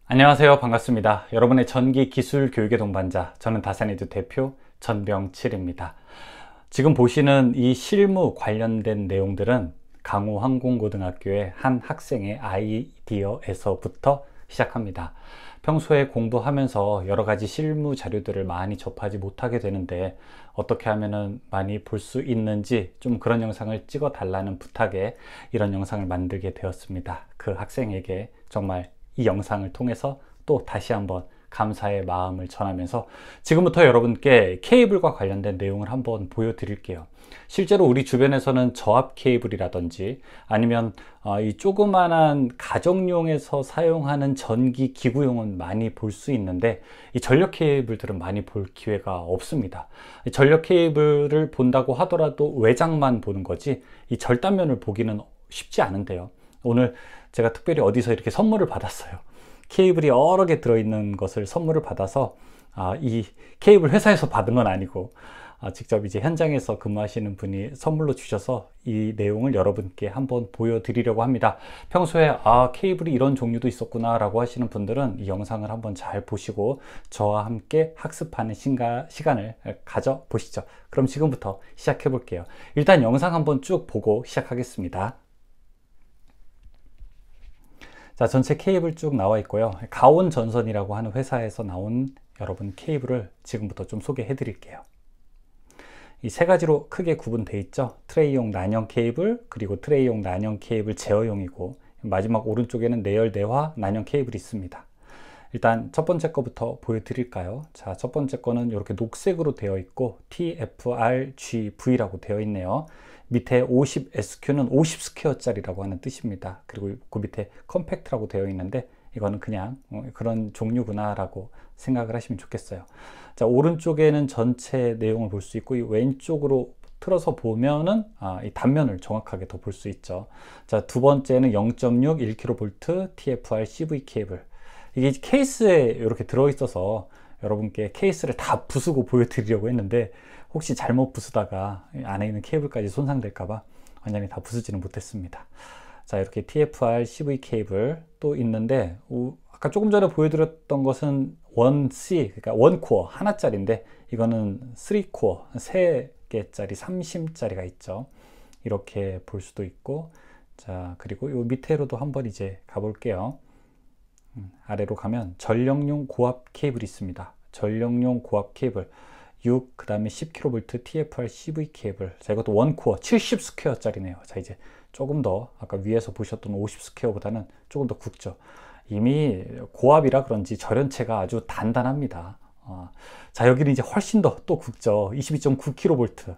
안녕하세요. 반갑습니다. 여러분의 전기 기술 교육의 동반자, 저는 다산에듀 대표 전병칠입니다. 지금 보시는 이 실무 관련된 내용들은 강호항공고등학교의 한 학생의 아이디어에서부터 시작합니다. 평소에 공부하면서 여러 가지 실무 자료들을 많이 접하지 못하게 되는데 어떻게 하면 많이 볼 수 있는지 좀 그런 영상을 찍어 달라는 부탁에 이런 영상을 만들게 되었습니다. 그 학생에게 정말 이 영상을 통해서 또 다시 한번 감사의 마음을 전하면서 지금부터 여러분께 케이블과 관련된 내용을 한번 보여드릴게요. 실제로 우리 주변에서는 저압 케이블이라든지 아니면 이 조그만한 가정용에서 사용하는 전기 기구용은 많이 볼 수 있는데 이 전력 케이블들은 많이 볼 기회가 없습니다. 이 전력 케이블을 본다고 하더라도 외장만 보는 거지 이 절단면을 보기는 쉽지 않은데요. 오늘 제가 특별히 어디서 이렇게 선물을 받았어요. 케이블이 여러 개 들어있는 것을 선물을 받아서 이 케이블 회사에서 받은 건 아니고 직접 이제 현장에서 근무하시는 분이 선물로 주셔서 이 내용을 여러분께 한번 보여드리려고 합니다. 평소에 케이블이 이런 종류도 있었구나 라고 하시는 분들은 이 영상을 한번 잘 보시고 저와 함께 학습하는 시간을 가져보시죠. 그럼 지금부터 시작해 볼게요. 일단 영상 한번 쭉 보고 시작하겠습니다. 자, 전체 케이블 쭉 나와 있고요. 가온전선이라고 하는 회사에서 나온 여러분 케이블을 지금부터 좀 소개해 드릴게요. 이 세 가지로 크게 구분되어 있죠. 트레이용 난형 케이블, 그리고 트레이용 난형 케이블 제어용이고 마지막 오른쪽에는 내열 내화 난형 케이블이 있습니다. 일단 첫 번째 거부터 보여드릴까요? 자, 첫 번째 거는 이렇게 녹색으로 되어 있고 TFRGV라고 되어 있네요. 밑에 50SQ는 50 스퀘어짜리라고 하는 뜻입니다. 그리고 그 밑에 컴팩트라고 되어 있는데 이거는 그냥 그런 종류구나 라고 생각을 하시면 좋겠어요. 자, 오른쪽에는 전체 내용을 볼 수 있고 이 왼쪽으로 틀어서 보면은 이 단면을 정확하게 더 볼 수 있죠. 자, 두 번째는 0.6 1kV TFR CV 케이블. 이게 케이스에 이렇게 들어있어서 여러분께 케이스를 다 부수고 보여드리려고 했는데 혹시 잘못 부수다가 안에 있는 케이블까지 손상될까봐 완전히 다 부수지는 못했습니다. 자, 이렇게 TFR CV 케이블 또 있는데 아까 조금 전에 보여드렸던 것은 1C, 그러니까 1코어 하나짜리인데 이거는 3코어 3개짜리 3심짜리가 있죠. 이렇게 볼 수도 있고, 자, 그리고 요 밑에로도 한번 이제 가볼게요. 아래로 가면 전력용 고압 케이블이 있습니다. 전력용 고압 케이블 6, 그 다음에 10kV TFR CV 케이블. 자, 이것도 원코어 70 스퀘어 짜리네요. 자, 이제 조금 더 아까 위에서 보셨던 50 스퀘어보다는 조금 더 굵죠. 이미 고압이라 그런지 절연체가 아주 단단합니다. 자, 여기는 이제 훨씬 더 또 굵죠. 22.9kV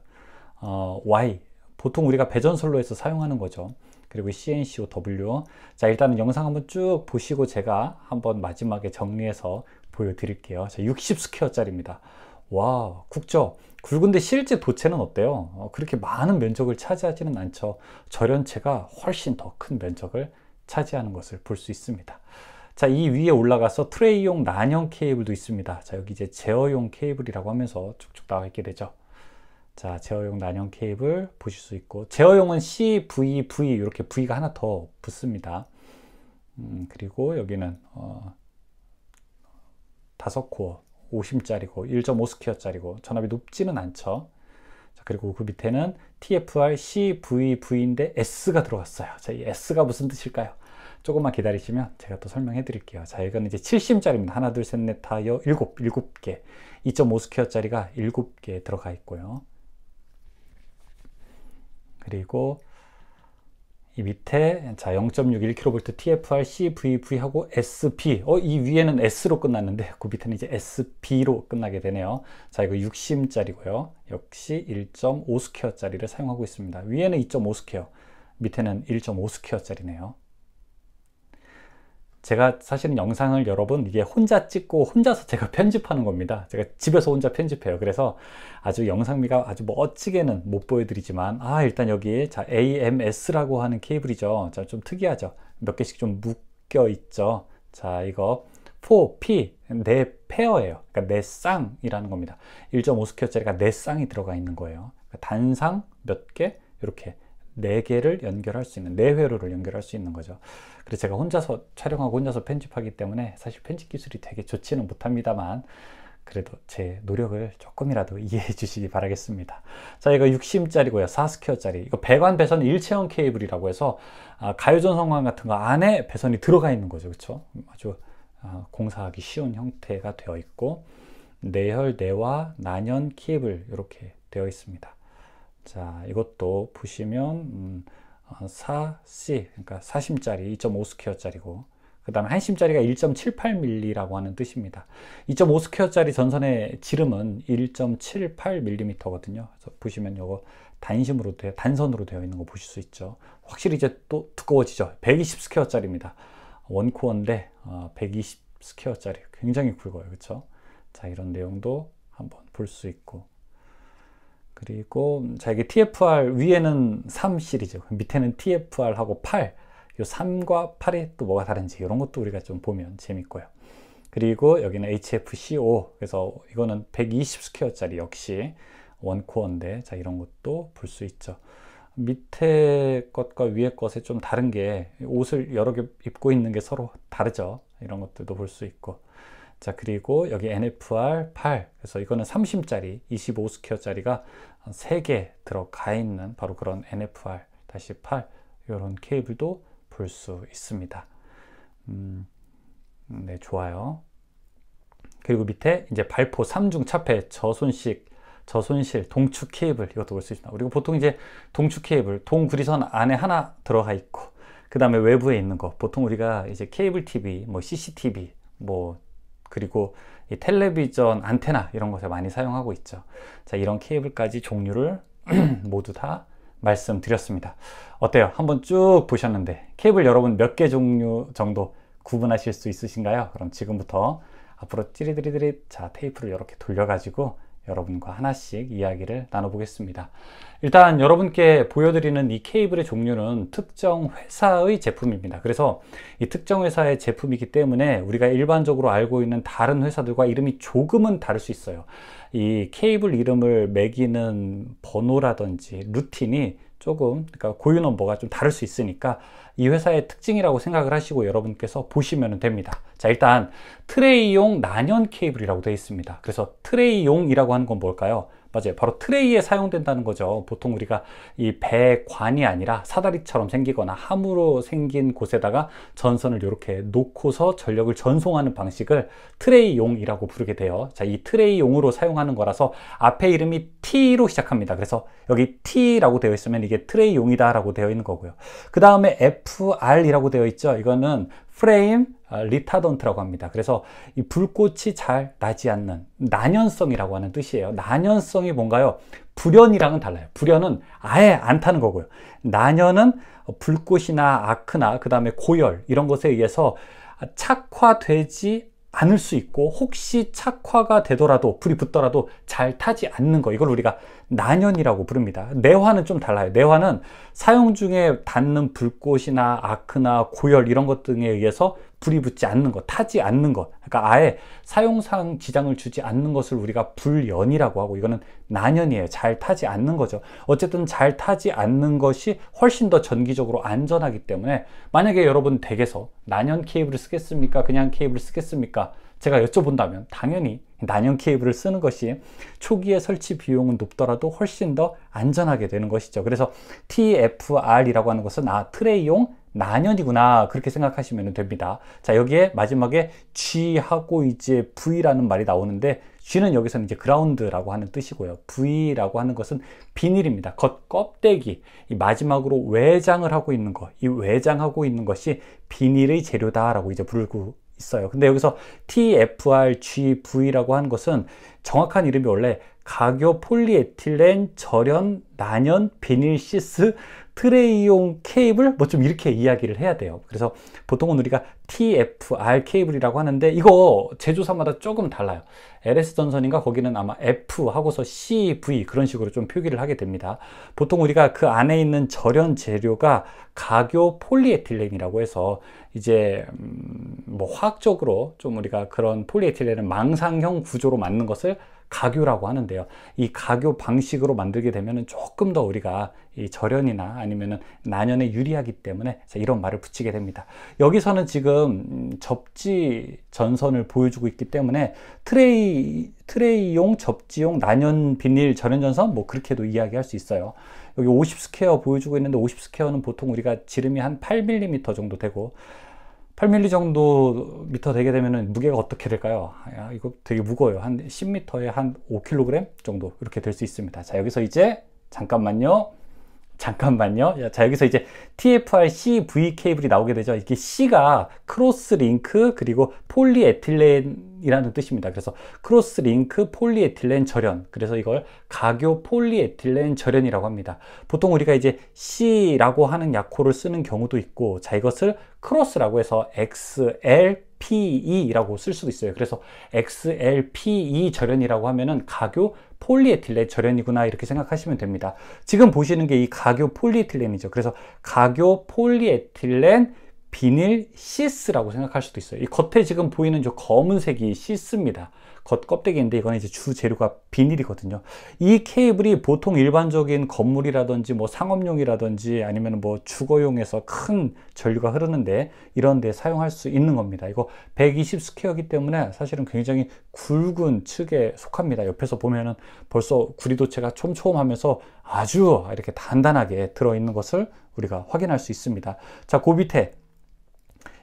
Y, 보통 우리가 배전선로에서 사용하는 거죠. 그리고 CNCOW. 자, 일단은 영상 한번 쭉 보시고 제가 한번 마지막에 정리해서 보여드릴게요. 자, 60 스퀘어짜리입니다. 와, 굵죠? 굵은데 실제 도체는 어때요? 그렇게 많은 면적을 차지하지는 않죠. 절연체가 훨씬 더 큰 면적을 차지하는 것을 볼 수 있습니다. 자, 이 위에 올라가서 트레이용 난형 케이블도 있습니다. 자, 여기 이제 제어용 케이블이라고 하면서 쭉쭉 나와 있게 되죠. 자, 제어용 난형 케이블 보실 수 있고, 제어용은 CV 이렇게 V가 하나 더 붙습니다. 그리고 여기는 5코어 50짜리고 1.5 스퀘어짜리고 전압이 높지는 않죠. 자, 그리고 그 밑에는 TFR CVV인데 S가 들어갔어요. 자, 이 S가 무슨 뜻일까요? 조금만 기다리시면 제가 또 설명해 드릴게요. 자, 이건 이제 7심짜리입니다. 하나, 둘, 셋, 넷, 다, 여, 7개. 2.5 스퀘어짜리가 7개 들어가 있고요. 그리고 이 밑에 자 0.6 1kV TFR CVV하고 SP 이 위에는 S로 끝났는데 그 밑에는 이제 SP로 끝나게 되네요. 자, 이거 6심짜리고요. 역시 1.5 스퀘어짜리를 사용하고 있습니다. 위에는 2.5 스퀘어, 밑에는 1.5 스퀘어짜리네요. 제가 사실은 영상을 여러분 이게 혼자 찍고 혼자서 제가 편집하는 겁니다. 제가 집에서 혼자 편집해요. 그래서 아주 영상미가 아주 멋지게는 못 보여드리지만 일단 여기 자 AMS라고 하는 케이블이죠. 자, 좀 특이하죠. 몇 개씩 좀 묶여 있죠. 자, 이거 4P 네 페어예요. 그러니까 네 쌍이라는 겁니다. 1.5 스퀘어짜리가 네 쌍이 들어가 있는 거예요. 그러니까 단상 몇 개, 이렇게 4개를 연결할 수 있는, 4회로를 연결할 수 있는 거죠. 그래서 제가 혼자서 촬영하고 혼자서 편집하기 때문에 사실 편집 기술이 되게 좋지는 못합니다만, 그래도 제 노력을 조금이라도 이해해 주시기 바라겠습니다. 자, 이거 60짜리고요. 4스퀘어짜리. 이거 배관 배선 일체형 케이블이라고 해서 가요전 성광 같은 거 안에 배선이 들어가 있는 거죠. 그렇죠? 아주 공사하기 쉬운 형태가 되어 있고, 내혈, 내화, 난연 케이블 이렇게 되어 있습니다. 자, 이것도 보시면 4C, 그러니까 4심짜리 2.5스퀘어짜리고, 그 다음에 1심짜리가 1.78mm라고 하는 뜻입니다. 2.5스퀘어짜리 전선의 지름은 1.78mm거든요. 그래서 보시면 이거 단선으로 되어 있는 거 보실 수 있죠. 확실히 이제 또 두꺼워지죠. 120스퀘어짜리입니다. 원코어인데 120스퀘어짜리 굉장히 굵어요. 그렇죠? 자, 이런 내용도 한번 볼 수 있고, 그리고 자, 이게 TFR 위에는 3 시리즈, 밑에는 TFR하고 8, 이 3과 8이 또 뭐가 다른지 이런 것도 우리가 좀 보면 재밌고요. 그리고 여기는 HFCO, 그래서 이거는 120스퀘어짜리 역시 원코어인데, 자, 이런 것도 볼 수 있죠. 밑에 것과 위에 것에 좀 다른 게, 옷을 여러 개 입고 있는 게 서로 다르죠. 이런 것들도 볼 수 있고, 자, 그리고 여기 NFR 8, 그래서 이거는 3심짜리 25스퀘어짜리가 3개 들어가 있는 바로 그런 NFR-8 이런 케이블도 볼 수 있습니다. 네, 좋아요. 그리고 밑에 이제 발포 3중 차폐 저손실 동축 케이블, 이것도 볼 수 있습니다. 그리고 보통 이제 동축 케이블, 동구리선 안에 하나 들어가 있고, 그 다음에 외부에 있는 거, 보통 우리가 이제 케이블 TV, 뭐 CCTV, 그리고 이 텔레비전 안테나 이런 것에 많이 사용하고 있죠. 자, 이런 케이블까지 종류를 모두 다 말씀드렸습니다. 어때요? 한번 쭉 보셨는데 케이블 여러분 몇 개 종류 정도 구분하실 수 있으신가요? 그럼 지금부터 앞으로 찌리드리드리, 자, 테이프를 이렇게 돌려가지고 여러분과 하나씩 이야기를 나눠보겠습니다. 일단 여러분께 보여드리는 이 케이블의 종류는 특정 회사의 제품입니다. 그래서 이 특정 회사의 제품이기 때문에 우리가 일반적으로 알고 있는 다른 회사들과 이름이 조금은 다를 수 있어요. 이 케이블 이름을 매기는 번호라든지 루틴이 조금, 그러니까 고유 넘버가 좀 다를 수 있으니까 이 회사의 특징이라고 생각을 하시고 여러분께서 보시면 됩니다. 자, 일단 트레이용 난연 케이블이라고 되어 있습니다. 그래서 트레이용이라고 하는 건 뭘까요? 맞아요. 바로 트레이에 사용된다는 거죠. 보통 우리가 이 배관이 아니라 사다리처럼 생기거나 함으로 생긴 곳에다가 전선을 이렇게 놓고서 전력을 전송하는 방식을 트레이용이라고 부르게 돼요. 자, 이 트레이용으로 사용하는 거라서 앞에 이름이 T로 시작합니다. 그래서 여기 T라고 되어 있으면 이게 트레이용이다 라고 되어 있는 거고요. 그 다음에 FR이라고 되어 있죠. 이거는 프레임 리타던트라고 합니다. 그래서 이 불꽃이 잘 나지 않는 난연성이라고 하는 뜻이에요. 난연성이 뭔가요? 불연이랑은 달라요. 불연은 아예 안 타는 거고요. 난연은 불꽃이나 아크나 그 다음에 고열 이런 것에 의해서 착화되지 않을 수 있고, 혹시 착화가 되더라도, 불이 붙더라도 잘 타지 않는 거, 이걸 우리가 난연이라고 부릅니다. 내화는 좀 달라요. 내화는 사용 중에 닿는 불꽃이나 아크나 고열 이런 것 등에 의해서 불이 붙지 않는 것, 타지 않는 것, 그러니까 아예 사용상 지장을 주지 않는 것을 우리가 불연이라고 하고, 이거는 난연이에요. 잘 타지 않는 거죠. 어쨌든 잘 타지 않는 것이 훨씬 더 전기적으로 안전하기 때문에, 만약에 여러분 댁에서 난연 케이블을 쓰겠습니까? 그냥 케이블을 쓰겠습니까? 제가 여쭤본다면 당연히 난연 케이블을 쓰는 것이 초기에 설치 비용은 높더라도 훨씬 더 안전하게 되는 것이죠. 그래서 TFR이라고 하는 것은 트레이용 난연이구나, 그렇게 생각하시면 됩니다. 자, 여기에 마지막에 G하고 이제 V라는 말이 나오는데, G는 여기서는 이제 그라운드라고 하는 뜻이고요. V라고 하는 것은 비닐입니다. 겉 껍데기, 이 마지막으로 외장을 하고 있는 것, 이 외장하고 있는 것이 비닐의 재료다라고 이제 부르고 있어요. 근데 여기서 TFRGV라고 하는 것은 정확한 이름이 원래 가교 폴리에틸렌 절연 난연 비닐시스 트레이용 케이블, 뭐 좀 이렇게 이야기를 해야 돼요. 그래서 보통은 우리가 TFR 케이블이라고 하는데, 이거 제조사마다 조금 달라요. LS 전선인가 거기는 아마 F 하고서 CV 그런 식으로 좀 표기를 하게 됩니다. 보통 우리가 그 안에 있는 절연 재료가 가교 폴리에틸렌이라고 해서, 이제 뭐 화학적으로 좀 우리가 그런 폴리에틸렌은 망상형 구조로 만든 것을 가교라고 하는데요. 이 가교 방식으로 만들게 되면 조금 더 우리가 이 절연이나 아니면은 난연에 유리하기 때문에 이런 말을 붙이게 됩니다. 여기서는 지금 접지 전선을 보여주고 있기 때문에 트레이용, 접지용, 난연 비닐 절연 전선 뭐 그렇게도 이야기할 수 있어요. 여기 50 스퀘어 보여주고 있는데 50 스퀘어는 보통 우리가 지름이 한 8mm 정도 되고 8mm 정도 미터 되게 되면은 무게가 어떻게 될까요? 이거 되게 무거워요. 한 10m에 한 5kg 정도 이렇게 될 수 있습니다. 자, 여기서 이제 잠깐만요. 자, 여기서 이제 TFR-CV 케이블이 나오게 되죠. 이게 C가 크로스 링크 그리고 폴리에틸렌이라는 뜻입니다. 그래서 크로스 링크 폴리에틸렌 절연. 그래서 이걸 가교 폴리에틸렌 절연이라고 합니다. 보통 우리가 이제 C라고 하는 약호를 쓰는 경우도 있고, 자, 이것을 크로스라고 해서 XLPE라고 쓸 수도 있어요. 그래서 XLPE 절연이라고 하면은 가교 폴리에틸렌 절연이구나 이렇게 생각하시면 됩니다. 지금 보시는 게 이 가교 폴리에틸렌이죠. 그래서 가교 폴리에틸렌 비닐 시스라고 생각할 수도 있어요. 이 겉에 지금 보이는 저 검은색이 시스입니다. 겉 껍데기인데 이거는 이제 주 재료가 비닐이거든요. 이 케이블이 보통 일반적인 건물이라든지 뭐 상업용이라든지 아니면 뭐 주거용에서 큰 전류가 흐르는데 이런 데 사용할 수 있는 겁니다. 이거 120 스퀘어이기 때문에 사실은 굉장히 굵은 측에 속합니다. 옆에서 보면은 벌써 구리도체가 촘촘하면서 아주 이렇게 단단하게 들어있는 것을 우리가 확인할 수 있습니다. 자, 그 밑에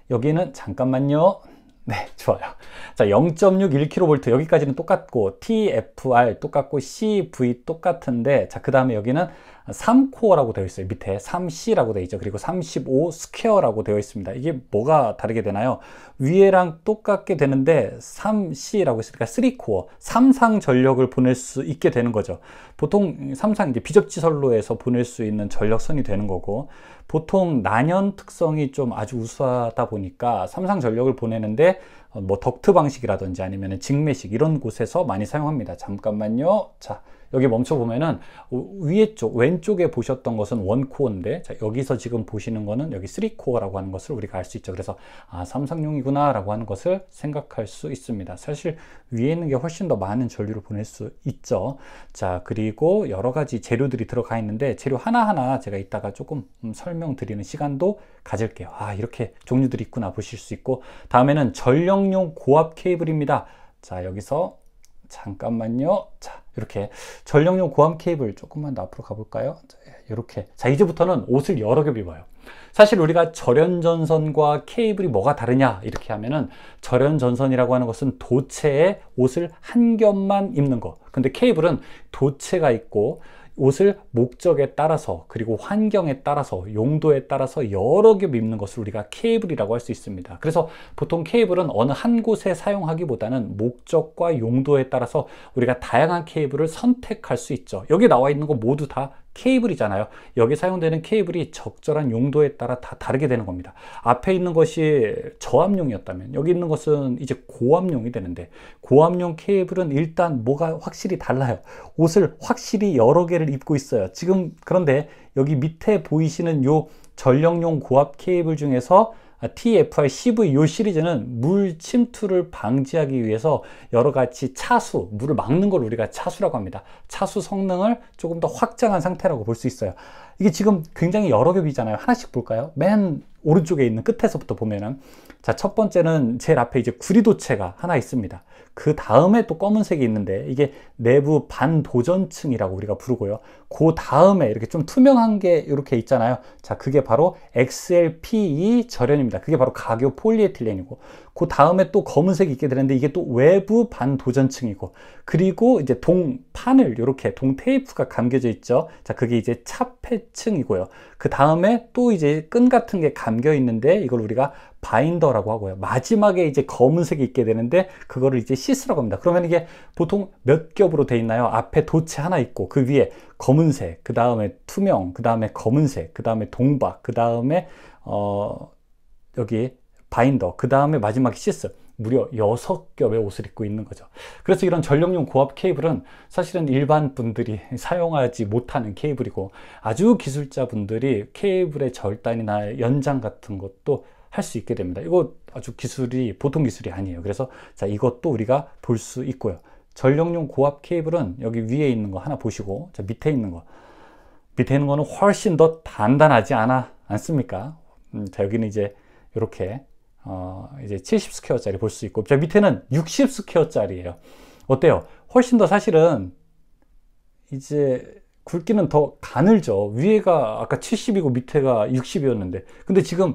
여기는 잠깐만요. 네, 좋아요. 자, 0.6 1kV 여기까지는 똑같고 TFR 똑같고 CV 똑같은데, 자, 그 다음에 여기는 3코어라고 되어 있어요. 밑에 3C라고 되어 있죠. 그리고 35 스퀘어라고 되어 있습니다. 이게 뭐가 다르게 되나요? 위에랑 똑같게 되는데 3C라고 있으니까 3코어, 3상 전력을 보낼 수 있게 되는 거죠. 보통 3상 이제 비접지선로에서 보낼 수 있는 전력선이 되는 거고, 보통 난연 특성이 좀 아주 우수하다 보니까 3상 전력을 보내는데 뭐 덕트 방식이라든지 아니면 직매식 이런 곳에서 많이 사용합니다. 잠깐만요. 자, 여기 멈춰 보면은 위에 쪽 왼쪽에 보셨던 것은 원코어인데, 자, 여기서 지금 보시는 거는 여기 3코어라고 하는 것을 우리가 알 수 있죠. 그래서 아, 삼상용이구나 라고 하는 것을 생각할 수 있습니다. 사실 위에 있는 게 훨씬 더 많은 전류를 보낼 수 있죠. 자, 그리고 여러 가지 재료들이 들어가 있는데 재료 하나하나 제가 이따가 조금 설명드리는 시간도 가질게요. 아, 이렇게 종류들이 있구나 보실 수 있고, 다음에는 전력용 고압 케이블입니다. 자, 여기서 잠깐만요. 자, 이렇게 전력용 고압 케이블 조금만 더 앞으로 가볼까요? 자, 이렇게. 자, 이제부터는 옷을 여러 겹 입어요. 사실 우리가 절연전선과 케이블이 뭐가 다르냐 이렇게 하면은, 절연전선이라고 하는 것은 도체에 옷을 한 겹만 입는 거. 근데 케이블은 도체가 있고 옷을 목적에 따라서 그리고 환경에 따라서 용도에 따라서 여러 겹 입는 것을 우리가 케이블이라고 할 수 있습니다. 그래서 보통 케이블은 어느 한 곳에 사용하기보다는 목적과 용도에 따라서 우리가 다양한 케이블을 선택할 수 있죠. 여기 나와 있는 거 모두 다 케이블이잖아요. 여기 사용되는 케이블이 적절한 용도에 따라 다 다르게 되는 겁니다. 앞에 있는 것이 저압용이었다면 여기 있는 것은 이제 고압용이 되는데, 고압용 케이블은 일단 뭐가 확실히 달라요. 옷을 확실히 여러 개를 입고 있어요. 지금 그런데 여기 밑에 보이시는 요 전력용 고압 케이블 중에서 TFR-CV 이 시리즈는 물 침투를 방지하기 위해서 여러 가지 차수, 물을 막는 걸 우리가 차수라고 합니다. 차수 성능을 조금 더 확장한 상태라고 볼 수 있어요. 이게 지금 굉장히 여러 겹이잖아요. 하나씩 볼까요? 맨 오른쪽에 있는 끝에서부터 보면은, 자, 첫 번째는 제일 앞에 이제 구리도체가 하나 있습니다. 그 다음에 또 검은색이 있는데 이게 내부 반도전층이라고 우리가 부르고요. 그 다음에 이렇게 좀 투명한 게 이렇게 있잖아요. 자, 그게 바로 XLPE 절연입니다. 그게 바로 가교 폴리에틸렌이고, 그 다음에 또 검은색이 있게 되는데 이게 또 외부 반도전층이고, 그리고 이제 동판을 이렇게 동 테이프가 감겨져 있죠. 자, 그게 이제 차폐층이고요. 그 다음에 또 이제 끈 같은 게 감겨 있는데 이걸 우리가 바인더라고 하고요. 마지막에 이제 검은색이 있게 되는데 그거를 이제 시스라고 합니다. 그러면 이게 보통 몇 겹으로 돼 있나요? 앞에 도체 하나 있고 그 위에 검은색, 그 다음에 투명, 그 다음에 검은색, 그 다음에 동박, 그 다음에 여기 바인더, 그 다음에 마지막에 시스. 무려 6겹의 옷을 입고 있는 거죠. 그래서 이런 전력용 고압 케이블은 사실은 일반 분들이 사용하지 못하는 케이블이고, 아주 기술자 분들이 케이블의 절단이나 연장 같은 것도 할 수 있게 됩니다. 이거 아주 기술이 보통 기술이 아니에요. 그래서 자, 이것도 우리가 볼 수 있고요. 전력용 고압 케이블은 여기 위에 있는 거 하나 보시고, 자, 밑에 있는 거는 훨씬 더 단단하지 않습니까? 자, 여기는 이제 이렇게 이제 70스퀘어짜리 볼 수 있고, 자, 밑에는 60스퀘어짜리예요. 어때요? 훨씬 더 사실은 이제 굵기는 더 가늘죠. 위에가 아까 70이고 밑에가 60이었는데, 근데 지금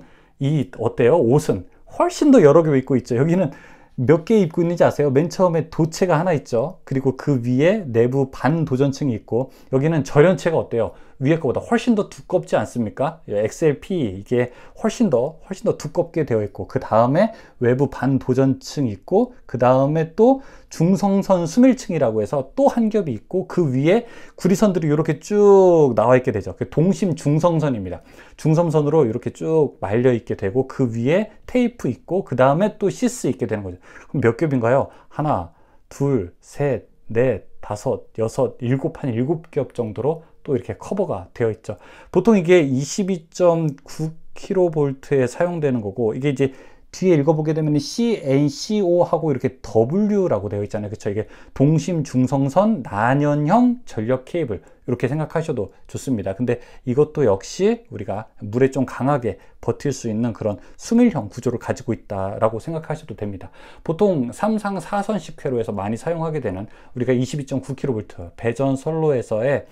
어때요? 옷은 훨씬 더 여러 개 입고 있죠. 여기는 몇 개 입고 있는지 아세요? 맨 처음에 도체가 하나 있죠. 그리고 그 위에 내부 반도전층이 있고, 여기는 절연체가 어때요? 위에 거보다 훨씬 더 두껍지 않습니까? XLP 이게 훨씬 더 두껍게 되어 있고, 그 다음에 외부 반도전층이 있고, 그 다음에 또 중성선 수밀층이라고 해서 또 한 겹이 있고, 그 위에 구리선들이 이렇게 쭉 나와 있게 되죠. 동심 중성선입니다. 중성선으로 이렇게 쭉 말려 있게 되고, 그 위에 테이프 있고, 그 다음에 또 시스 있게 되는 거죠. 그럼 몇 겹인가요? 하나, 둘, 셋, 넷, 다섯, 여섯, 일곱, 한 7겹 정도로 또 이렇게 커버가 되어 있죠. 보통 이게 22.9kV에 사용되는 거고, 이게 이제 뒤에 읽어보게 되면 CNCO 하고 이렇게 W라고 되어 있잖아요. 그쵸? 이게 동심 중성선 난연형 전력 케이블, 이렇게 생각하셔도 좋습니다. 근데 이것도 역시 우리가 물에 좀 강하게 버틸 수 있는 그런 수밀형 구조를 가지고 있다라고 생각하셔도 됩니다. 보통 3상 4선식 회로에서 많이 사용하게 되는 우리가 22.9kV 배전 선로에서의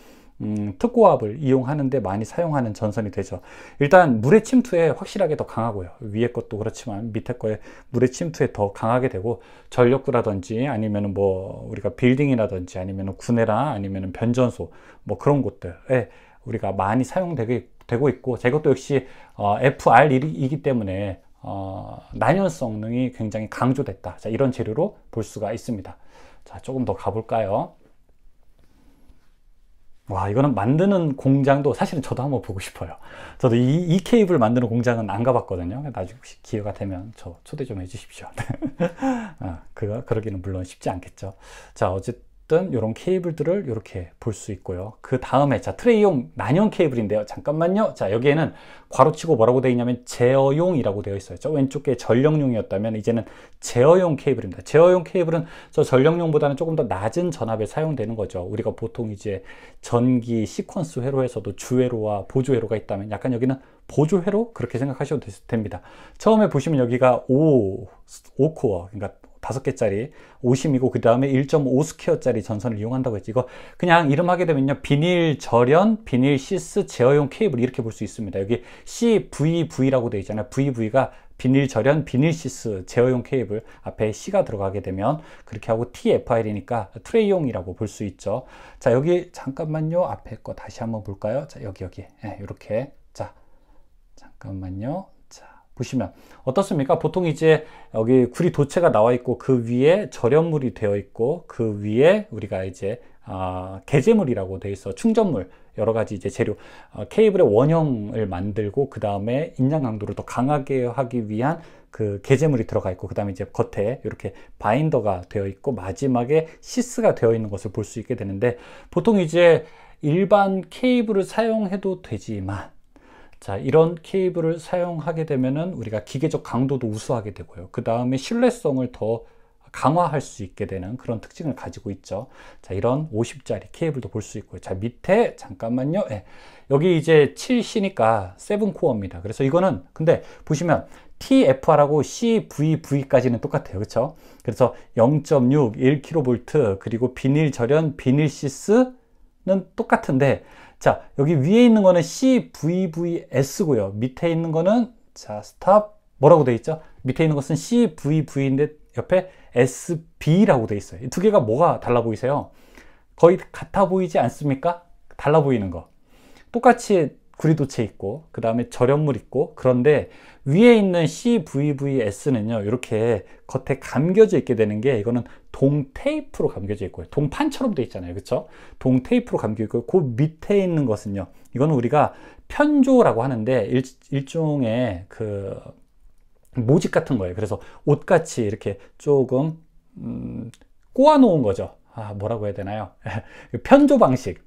특고압을 이용하는데 많이 사용하는 전선이 되죠. 일단 물의 침투에 확실하게 더 강하고요. 위에 것도 그렇지만 밑에 거에 물의 침투에 더 강하게 되고, 전력구라든지 아니면 뭐 우리가 빌딩이라든지 아니면 구내나 아니면 변전소 뭐 그런 곳들에 우리가 많이 사용되고 있고, 자, 이것도 역시 FR이기 때문에 난연 성능이 굉장히 강조됐다. 자, 이런 재료로 볼 수가 있습니다. 자, 조금 더 가볼까요? 와, 이거는 만드는 공장도 사실은 저도 한번 보고 싶어요. 저도 이 케이블 만드는 공장은 안 가봤거든요. 나중에 혹시 기회가 되면 저 초대 좀 해주십시오. 그러기는 물론 쉽지 않겠죠. 자, 어쨌든 이런 케이블들을 이렇게 볼 수 있고요. 그 다음에 자, 트레이용 난연 케이블인데요. 잠깐만요. 자, 여기에는 괄호치고 뭐라고 되어 있냐면 제어용이라고 되어 있어요. 저 왼쪽에 전력용이었다면 이제는 제어용 케이블입니다. 제어용 케이블은 저 전력용보다는 조금 더 낮은 전압에 사용되는 거죠. 우리가 보통 이제 전기 시퀀스 회로에서도 주회로와 보조 회로가 있다면 약간 여기는 보조 회로 그렇게 생각하셔도 됩니다. 처음에 보시면 여기가 5코어, 그러니까 5개짜리 5심이고, 그 다음에 1.5스퀘어짜리 전선을 이용한다고 했지. 이거 그냥 이름 하게 되면요, 비닐 절연, 비닐 시스 제어용 케이블 이렇게 볼 수 있습니다. 여기 CVV라고 되어 있잖아요. VV가 비닐 절연, 비닐 시스 제어용 케이블, 앞에 C가 들어가게 되면 그렇게 하고 TFR이니까 트레이용이라고 볼 수 있죠. 자, 여기 잠깐만요. 앞에 거 다시 한번 볼까요? 자, 여기 이렇게. 자, 잠깐만요. 보시면 어떻습니까? 보통 이제 여기 구리 도체가 나와 있고, 그 위에 절연물이 되어 있고, 그 위에 우리가 이제 개제물이라고 되어 있어. 충전물, 여러 가지 이제 재료, 케이블의 원형을 만들고, 그 다음에 인장 강도를 더 강하게 하기 위한 그 개제물이 들어가 있고, 그 다음에 이제 겉에 이렇게 바인더가 되어 있고, 마지막에 시스가 되어 있는 것을 볼 수 있게 되는데, 보통 이제 일반 케이블을 사용해도 되지만, 자, 이런 케이블을 사용하게 되면은 우리가 기계적 강도도 우수하게 되고요. 그 다음에 신뢰성을 더 강화할 수 있게 되는 그런 특징을 가지고 있죠. 자, 이런 50짜리 케이블도 볼 수 있고요. 자, 밑에 잠깐만요. 여기 이제 7C니까 7코어입니다. 그래서 이거는 근데 보시면 TFR하고 CVV까지는 똑같아요. 그렇죠? 그래서 0.6, 1kV, 그리고 비닐 절연, 비닐 시스는 똑같은데, 자, 여기 위에 있는 거는 CVVS고요. 밑에 있는 거는, 자, 스탑, 뭐라고 되어 있죠? 밑에 있는 것은 CVV인데 옆에 SB라고 되어 있어요. 이 두 개가 뭐가 달라 보이세요? 거의 같아 보이지 않습니까? 달라 보이는 거. 똑같이 구리도체 있고, 그 다음에 절연물 있고, 그런데 위에 있는 CVVS는요, 이렇게 겉에 감겨져 있게 되는 게, 이거는 동 테이프로 감겨져 있고요. 동판처럼 되어 있잖아요. 그쵸? 동 테이프로 감겨 있고, 그 밑에 있는 것은요, 이거는 우리가 편조라고 하는데, 일종의 그 모직 같은 거예요. 그래서 옷같이 이렇게 조금 꼬아 놓은 거죠. 뭐라고 해야 되나요? 편조 방식,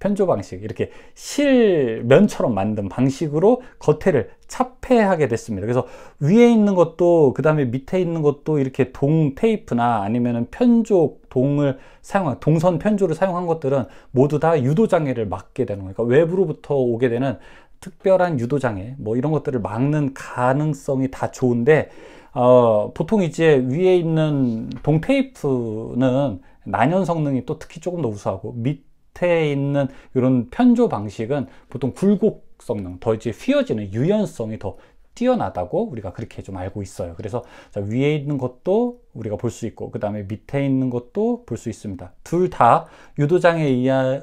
이렇게 실면처럼 만든 방식으로 겉에를 차폐하게 됐습니다. 그래서 위에 있는 것도, 그 다음에 밑에 있는 것도 이렇게 동 테이프나 아니면은 편조 동을 사용한, 동선 편조를 사용한 것들은 모두 다 유도장애를 막게 되는 거니까 외부로부터 오게 되는 특별한 유도장애, 뭐 이런 것들을 막는 가능성이 다 좋은데, 보통 이제 위에 있는 동 테이프는 난연 성능이 또 특히 조금 더 우수하고, 밑에 있는 이런 편조 방식은 보통 굴곡 성능, 더 이제 휘어지는 유연성이 더 뛰어나다고 우리가 그렇게 좀 알고 있어요. 그래서 위에 있는 것도 우리가 볼 수 있고, 그 다음에 밑에 있는 것도 볼 수 있습니다. 둘 다 유도장애에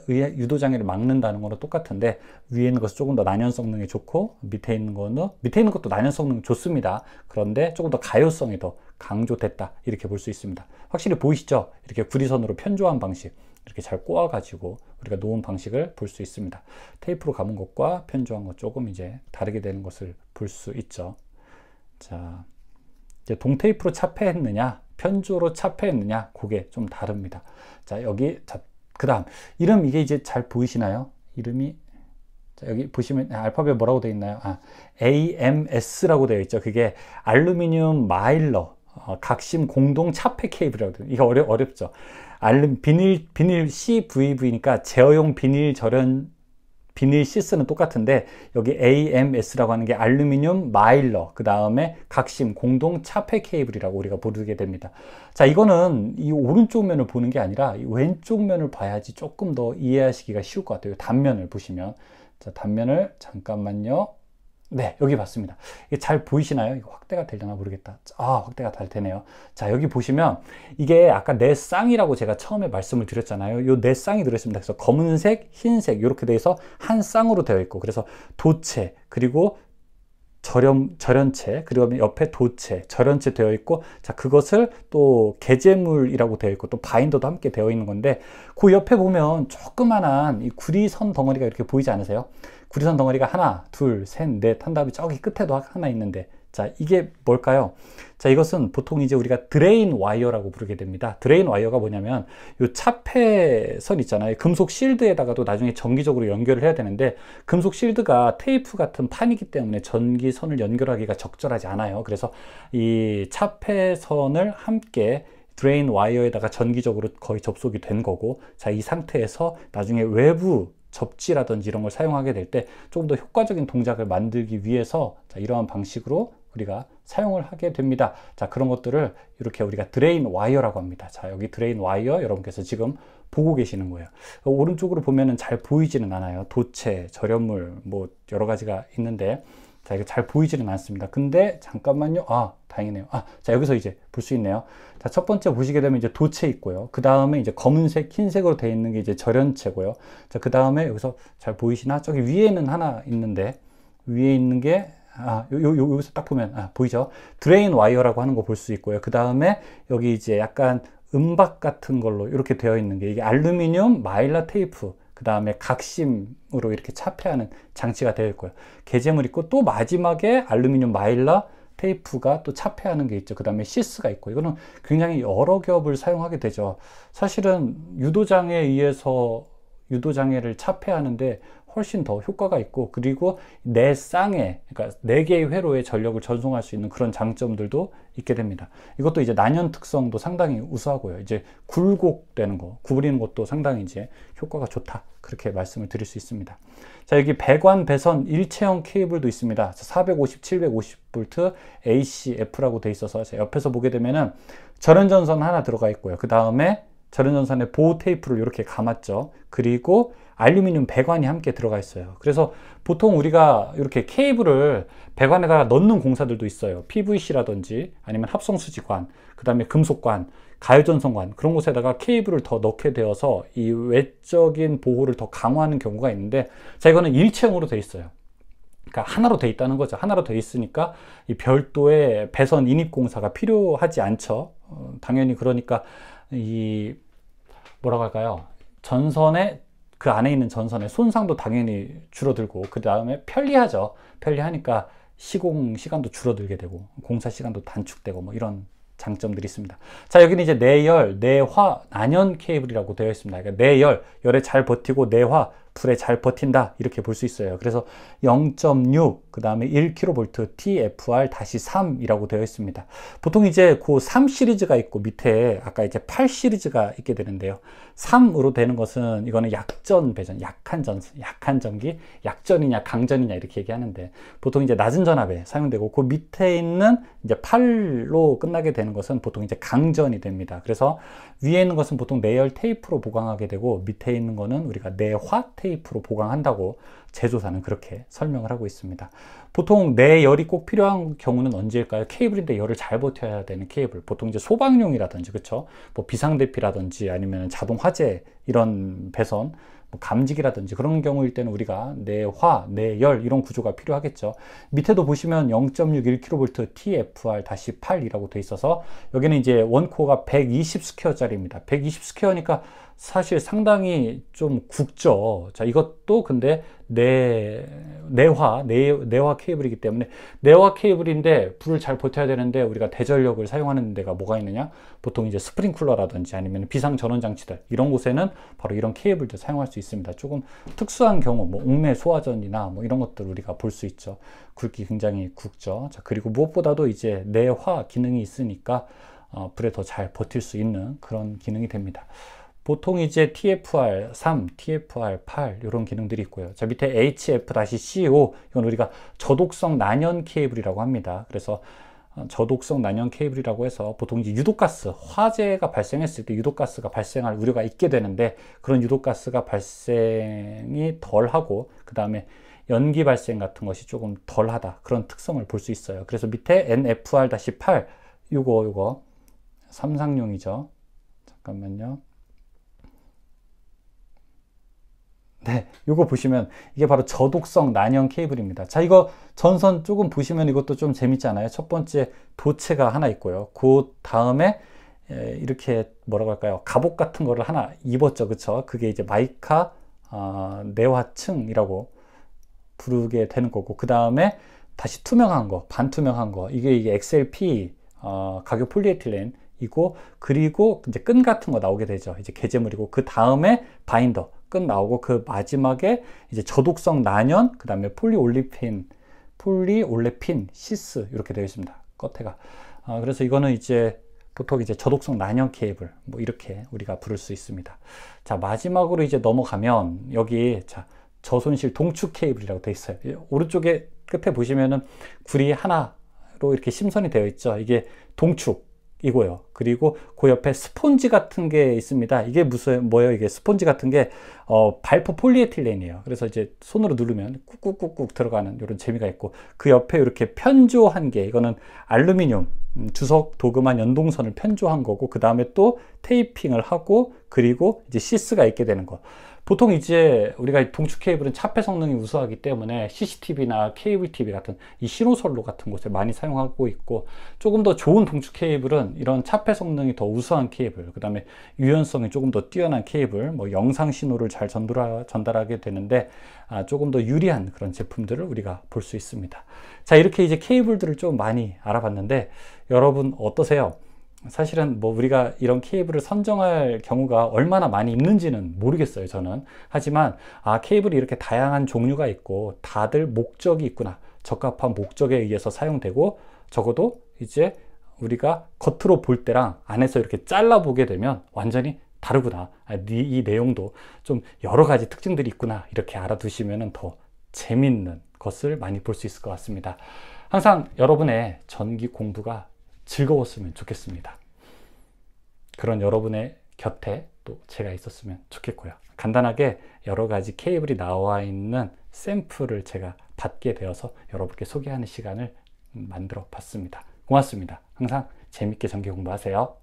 의해 유도장애를 막는다는 거는 똑같은데, 위에 있는 것은 조금 더 난연 성능이 좋고, 밑에 있는 것도 난연 성능이 좋습니다. 그런데 조금 더 가요성이 더 강조됐다, 이렇게 볼 수 있습니다. 확실히 보이시죠? 이렇게 구리선으로 편조한 방식, 이렇게 잘 꼬아가지고 우리가 놓은 방식을 볼 수 있습니다. 테이프로 감은 것과 편조한 것 조금 이제 다르게 되는 것을 볼 수 있죠. 자, 이제 동테이프로 차폐했느냐, 편조로 차폐했느냐, 그게 좀 다릅니다. 자, 여기, 그 다음, 이름 이게 이제 잘 보이시나요? 이름이, 자, 여기 보시면 알파벳 뭐라고 되어 있나요? AMS라고 되어 있죠. 그게 알루미늄 마일러, 각심 공동 차폐 케이블이라고 돼요. 이거 어렵죠. 비닐 CVV니까 제어용 비닐 시스는 똑같은데, 여기 AMS라고 하는 게 알루미늄 마일러, 그 다음에 각심 공동 차폐 케이블이라고 우리가 부르게 됩니다. 자, 이거는 이 오른쪽 면을 보는 게 아니라 이 왼쪽 면을 봐야지 조금 더 이해하시기가 쉬울 것 같아요. 단면을 보시면. 자, 단면을 잠깐만요. 네, 여기 봤습니다. 이게 잘 보이시나요? 이거 확대가 되려나 모르겠다. 확대가 잘 되네요. 자, 여기 보시면 이게 아까 네 쌍이라고 제가 처음에 말씀을 드렸잖아요. 요 네 쌍이 들어있습니다. 그래서 검은색, 흰색 이렇게 돼서 한 쌍으로 되어 있고, 그래서 도체, 그리고 절연체, 그리고 옆에 도체, 절연체 되어 있고, 자, 그것을 또 게재물이라고 되어 있고, 또 바인더도 함께 되어 있는 건데, 그 옆에 보면 조그만한 이 구리선 덩어리가 이렇게 보이지 않으세요? 구리선 덩어리가 하나, 둘, 셋, 넷 한 다음에 저기 끝에도 하나 있는데, 자, 이게 뭘까요? 자, 이것은 보통 이제 우리가 드레인 와이어라고 부르게 됩니다. 드레인 와이어가 뭐냐면, 요 차폐선 있잖아요. 금속 실드에다가도 나중에 전기적으로 연결을 해야 되는데, 금속 실드가 테이프 같은 판이기 때문에 전기선을 연결하기가 적절하지 않아요. 그래서 이 차폐선을 함께 드레인 와이어에다가 전기적으로 거의 접속이 된 거고, 자, 이 상태에서 나중에 외부 접지라든지 이런 걸 사용하게 될 때 조금 더 효과적인 동작을 만들기 위해서, 자, 이러한 방식으로 우리가 사용을 하게 됩니다. 자, 그런 것들을 이렇게 우리가 드레인 와이어라고 합니다. 자, 여기 드레인 와이어 여러분께서 지금 보고 계시는 거예요. 오른쪽으로 보면은 잘 보이지는 않아요. 도체, 절연물, 뭐 여러 가지가 있는데, 자, 이거 잘 보이지는 않습니다. 근데 잠깐만요. 다행이네요. 자, 여기서 이제 볼 수 있네요. 자, 첫 번째 보시게 되면 이제 도체 있고요. 그 다음에 이제 검은색, 흰색으로 되어 있는 게 이제 절연체고요. 자, 그 다음에 여기서 잘 보이시나? 저기 위에는 하나 있는데, 위에 있는 게, 여기서 딱 보면, 보이죠? 드레인 와이어라고 하는 거 볼 수 있고요. 그 다음에 여기 이제 약간 은박 같은 걸로 이렇게 되어 있는 게, 이게 알루미늄 마일러 테이프, 그 다음에 각심으로 이렇게 차폐하는 장치가 되어 있고요. 게재물 있고, 또 마지막에 알루미늄 마일러 테이프가 또 차폐하는 게 있죠. 그 다음에 시스가 있고, 이거는 굉장히 여러 겹을 사용하게 되죠. 사실은 유도장애에 의해서 유도장애를 차폐하는데 훨씬 더 효과가 있고, 그리고 네 쌍에, 그러니까 네 개의 회로에 전력을 전송할 수 있는 그런 장점들도 있게 됩니다. 이것도 이제 난연 특성도 상당히 우수하고요. 이제 굴곡되는 거, 구부리는 것도 상당히 이제 효과가 좋다, 그렇게 말씀을 드릴 수 있습니다. 자, 여기 배관 배선 일체형 케이블도 있습니다. 450, 750V ACF라고 돼 있어서, 옆에서 보게 되면은 절연전선 하나 들어가 있고요. 그 다음에 절연전선에 보호 테이프를 이렇게 감았죠. 그리고 알루미늄 배관이 함께 들어가 있어요. 그래서 보통 우리가 이렇게 케이블을 배관에다가 넣는 공사들도 있어요. PVC라든지 아니면 합성수지관, 그 다음에 금속관, 가요전선관, 그런 곳에다가 케이블을 더 넣게 되어서 이 외적인 보호를 더 강화하는 경우가 있는데, 자, 이거는 일체형으로 돼 있어요. 그러니까 하나로 돼 있다는 거죠. 하나로 돼 있으니까 이 별도의 배선 인입 공사가 필요하지 않죠. 당연히. 그러니까 이 뭐라고 할까요? 전선에, 그 안에 있는 전선의 손상도 당연히 줄어들고, 그 다음에 편리하죠. 편리하니까 시공 시간도 줄어들게 되고, 공사 시간도 단축되고, 뭐 이런 장점들이 있습니다. 자, 여기는 이제 내열, 내화, 난연 케이블이라고 되어 있습니다. 그러니까 내열, 열에 잘 버티고 내화, 불에 잘 버틴다 이렇게 볼 수 있어요. 그래서 0.6, 그 다음에 1kV TFR-3이라고 되어 있습니다. 보통 이제 그 3 시리즈가 있고 밑에 아까 이제 8 시리즈가 있게 되는데요. 3으로 되는 것은 이거는 약전 배전, 약한 전기, 약전이냐 강전이냐 이렇게 얘기하는데 보통 이제 낮은 전압에 사용되고 그 밑에 있는 이제 8로 끝나게 되는 것은 보통 이제 강전이 됩니다. 그래서 위에 있는 것은 보통 내열 테이프로 보강하게 되고 밑에 있는 거는 우리가 내화 테이프로 보강한다고 제조사는 그렇게 설명을 하고 있습니다. 보통 내열이 꼭 필요한 경우는 언제일까요? 케이블인데 열을 잘 버텨야 되는 케이블. 보통 이제 소방용이라든지, 그쵸? 뭐 비상대피라든지 아니면 자동 화재 이런 배선, 뭐 감지기라든지 그런 경우일 때는 우리가 내화, 내열 이런 구조가 필요하겠죠. 밑에도 보시면 0.6 1kV TFR-8이라고 돼 있어서 여기는 이제 원코어가 120 스퀘어짜리입니다. 120 스퀘어니까 사실 상당히 좀 굵죠. 자, 이것도 근데 내화 케이블이기 때문에 내화 케이블인데 불을 잘 버텨야 되는데 우리가 대전력을 사용하는 데가 뭐가 있느냐? 보통 이제 스프링쿨러라든지 아니면 비상 전원 장치들 이런 곳에는 바로 이런 케이블도 사용할 수 있습니다. 조금 특수한 경우 뭐 옥내 소화전이나 뭐 이런 것들 우리가 볼 수 있죠. 굵기 굉장히 굵죠. 자, 그리고 무엇보다도 이제 내화 기능이 있으니까 불에 더 잘 버틸 수 있는 그런 기능이 됩니다. 보통 이제 TFR3, TFR8 이런 기능들이 있고요. 자, 밑에 HF-CO 이건 우리가 저독성 난연 케이블이라고 합니다. 그래서 저독성 난연 케이블이라고 해서 보통 이제 유독가스, 화재가 발생했을 때 유독가스가 발생할 우려가 있게 되는데 그런 유독가스가 발생이 덜하고 그 다음에 연기 발생 같은 것이 조금 덜하다 그런 특성을 볼 수 있어요. 그래서 밑에 NFR-8 요거 삼상용이죠. 잠깐만요. 네, 요거 보시면 이게 바로 저독성 난연 케이블입니다. 자, 이거 전선 조금 보시면 이것도 좀 재밌잖아요. 첫 번째 도체가 하나 있고요. 그 다음에 이렇게 뭐라고 할까요? 갑옷 같은 거를 하나 입었죠. 그쵸? 그게 이제 마이카 내화층이라고 부르게 되는 거고 그 다음에 다시 투명한 거, 반투명한 거 이게 XLP 가격 폴리에틸렌 이고 그리고 이제 끈 같은 거 나오게 되죠. 이제 게재물이고 그 다음에 바인더 끈 나오고 그 마지막에 이제 저독성 난연 그 다음에 폴리올레핀 시스 이렇게 되어 있습니다. 겉에가 그래서 이거는 이제 보통 이제 저독성 난연 케이블 뭐 이렇게 우리가 부를 수 있습니다. 자, 마지막으로 이제 넘어가면 여기 자 저손실 동축 케이블이라고 되어 있어요. 오른쪽에 끝에 보시면은 굴이 하나로 이렇게 심선이 되어 있죠. 이게 동축 이고요. 그리고 그 옆에 스폰지 같은 게 있습니다. 이게 뭐예요? 이게 스폰지 같은 게 발포 폴리에틸렌이에요. 그래서 이제 손으로 누르면 꾹꾹꾹꾹 들어가는 이런 재미가 있고 그 옆에 이렇게 편조한 게 이거는 알루미늄 주석 도금한 연동선을 편조한 거고 그 다음에 또 테이핑을 하고 그리고 이제 시스가 있게 되는 거. 보통 이제 우리가 동축 케이블은 차폐 성능이 우수하기 때문에 CCTV나 케이블 TV 같은 이 신호선로 같은 곳에 많이 사용하고 있고 조금 더 좋은 동축 케이블은 이런 차폐 성능이 더 우수한 케이블 그 다음에 유연성이 조금 더 뛰어난 케이블 뭐 영상 신호를 잘 전달하게 되는데 조금 더 유리한 그런 제품들을 우리가 볼 수 있습니다. 자, 이렇게 이제 케이블들을 좀 많이 알아봤는데 여러분 어떠세요? 사실은 뭐 우리가 이런 케이블을 선정할 경우가 얼마나 많이 있는지는 모르겠어요, 저는. 하지만 케이블이 이렇게 다양한 종류가 있고 다들 목적이 있구나. 적합한 목적에 의해서 사용되고 적어도 이제 우리가 겉으로 볼 때랑 안에서 이렇게 잘라 보게 되면 완전히 다르구나. 이 내용도 좀 여러 가지 특징들이 있구나. 이렇게 알아두시면 더 재밌는 것을 많이 볼 수 있을 것 같습니다. 항상 여러분의 전기 공부가 즐거웠으면 좋겠습니다. 그런 여러분의 곁에 또 제가 있었으면 좋겠고요. 간단하게 여러 가지 케이블이 나와 있는 샘플을 제가 받게 되어서 여러분께 소개하는 시간을 만들어 봤습니다. 고맙습니다. 항상 재밌게 전기 공부하세요.